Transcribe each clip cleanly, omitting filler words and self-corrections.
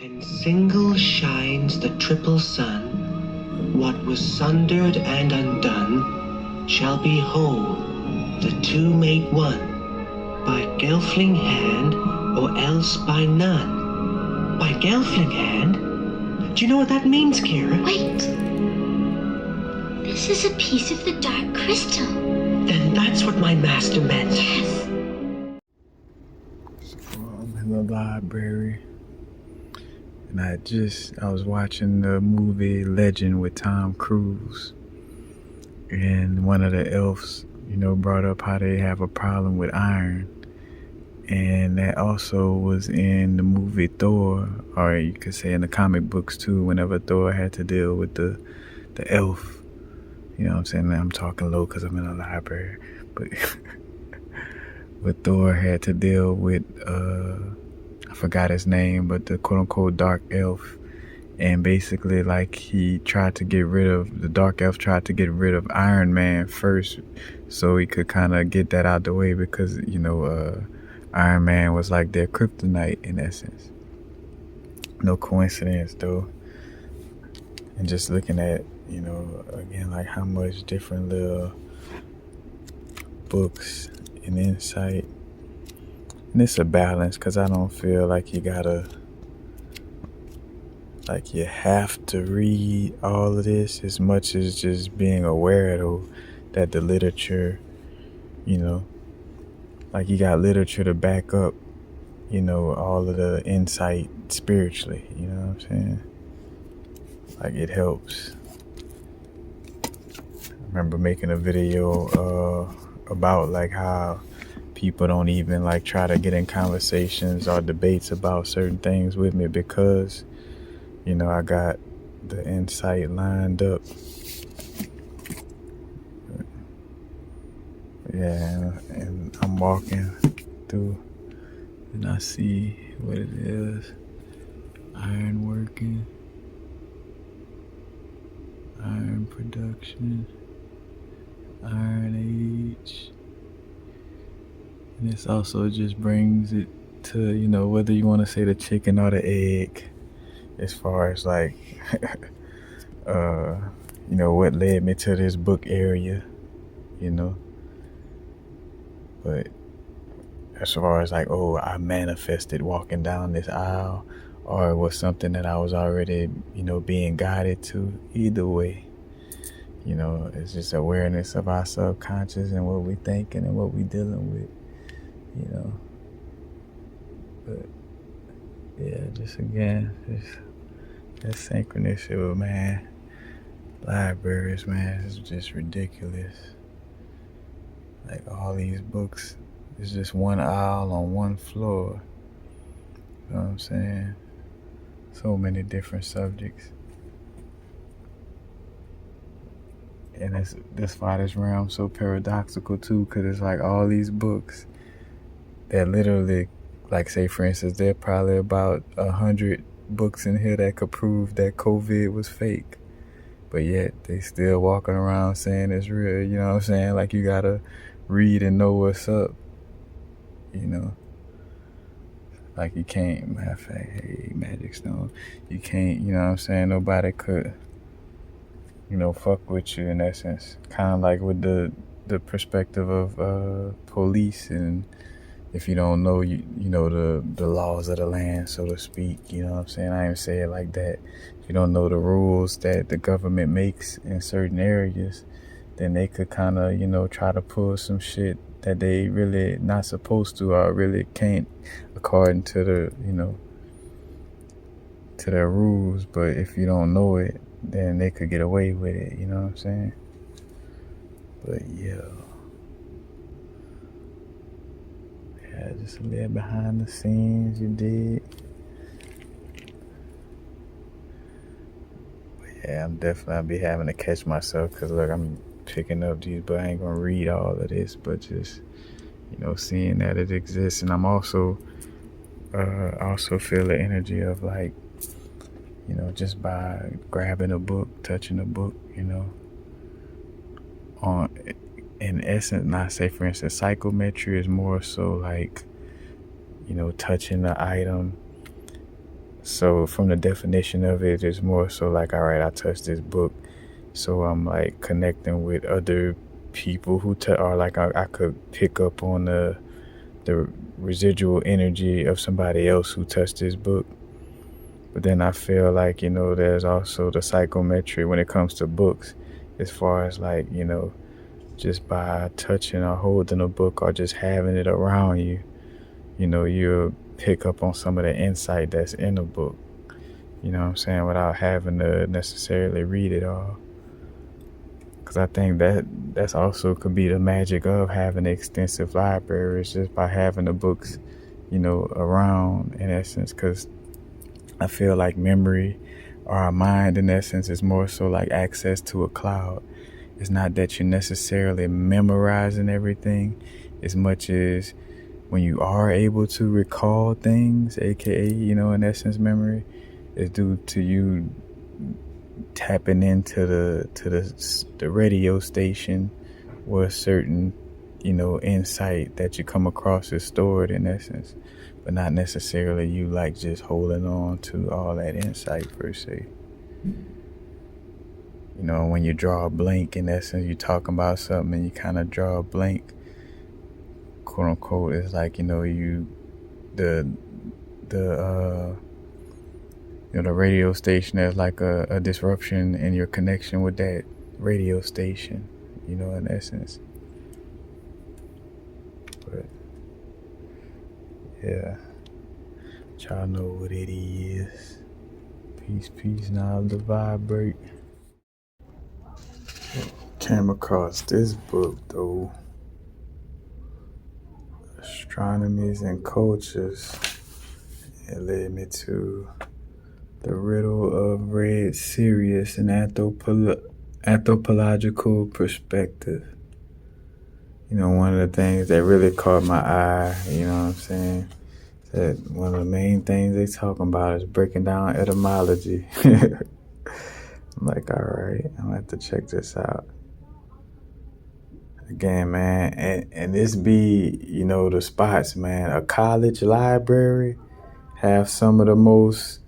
And single shines the triple sun. What was sundered and undone shall be whole. The two make one. By Gelfling hand, or else by none. By Gelfling hand? Do you know what that means, Kira? Wait. This is a piece of the dark crystal. Then that's what my master meant. Yes. So I'm in the library, and I was watching the movie Legend with Tom Cruise, and one of the elves, brought up how they have a problem with iron. And that also was in the movie Thor, or you could say in the comic books too, whenever Thor had to deal with the elf. You know what I'm saying? I'm talking low because I'm in a library. But Thor had to deal with, I forgot his name, but the quote-unquote dark elf. And basically, like, the dark elf tried to get rid of Iron Man first so he could kind of get that out the way because, Iron Man was like their kryptonite in essence. No coincidence though. And just looking at, again, like how much different little books and insight. And it's a balance because I don't feel like you have to read all of this as much as just being aware though that the literature, like you got literature to back up, all of the insight spiritually, you know what I'm saying? Like it helps. I remember making a video about like how people don't even like try to get in conversations or debates about certain things with me because, I got the insight lined up. Yeah, and I'm walking through and I see what it is. Iron working, iron production, iron age. And this also just brings it to, whether you want to say the chicken or the egg, as far as like, what led me to this book area, But as far as like, I manifested walking down this aisle, or it was something that I was already, being guided to, either way, it's just awareness of our subconscious and what we thinking and what we dealing with, But yeah, just again, that synchronicity, man. Libraries, man, it's just ridiculous. Like all these books, it's just one aisle on one floor. You know what I'm saying? So many different subjects. And that's why this realm's so paradoxical too, because it's like all these books that literally, like say for instance, there are probably about 100 books in here that could prove that COVID was fake. But yet they still walking around saying it's real, you know what I'm saying? Like you gotta read and know what's up, Like you can't, matter of fact, hey, Magic Stone, you can't, you know what I'm saying? Nobody could, fuck with you in essence. Kind of like with the perspective of police, and if you don't know, the laws of the land, so to speak, you know what I'm saying? I ain't say it like that. If you don't know the rules that the government makes in certain areas, then they could kind of, try to pull some shit that they really not supposed to or really can't according to the, to their rules. But if you don't know it, then they could get away with it, you know what I'm saying? But yeah, just a little behind the scenes, you did. But yeah, I'll be having to catch myself because look, I'm picking up these, but I ain't gonna read all of this, but just seeing that it exists. And I'm also feel the energy of like, just by grabbing a book, touching a book, on in essence, not say for instance psychometry is more so like, touching the item, So from the definition of it, it's more so like, all right, I touched this book, so I'm like connecting with other people who or like I could pick up on the residual energy of somebody else who touched this book. But then I feel like, there's also the psychometry when it comes to books, as far as like, just by touching or holding a book or just having it around you, you'll pick up on some of the insight that's in the book, you know what I'm saying, without having to necessarily read it all. Because I think that's also could be the magic of having extensive libraries, just by having the books, around, in essence. Because I feel like memory, or our mind, in essence, is more so like access to a cloud. It's not that you're necessarily memorizing everything as much as when you are able to recall things, aka, in essence, memory, is due to you tapping into the radio station where a certain, insight that you come across is stored, in essence, but not necessarily you like just holding on to all that insight per se. When you draw a blank, in essence, you're talking about something and you kind of draw a blank, quote unquote. It's like, the radio station, there's like a disruption in your connection with that radio station, in essence. But yeah, y'all know what it is. Peace, now the vibrate. Came across this book though, Astronomies and Cultures. It led me to The Riddle of Red Sirius, an anthropological perspective. One of the things that really caught my eye, you know what I'm saying, that one of the main things they talking about is breaking down etymology. I'm like, all right, I'm gonna have to check this out. Again, man, and this be, the spots, man. A college library have some of the most,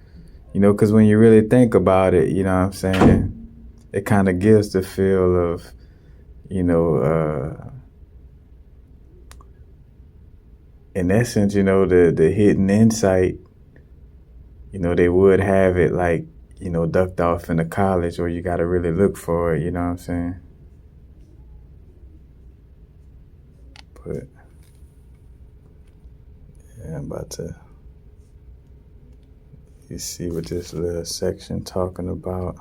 because when you really think about it, you know what I'm saying, it kind of gives the feel of, in essence, the hidden insight, they would have it like, ducked off in the college, or you got to really look for it, you know what I'm saying? But yeah, I'm about to, you see what this little section talking about.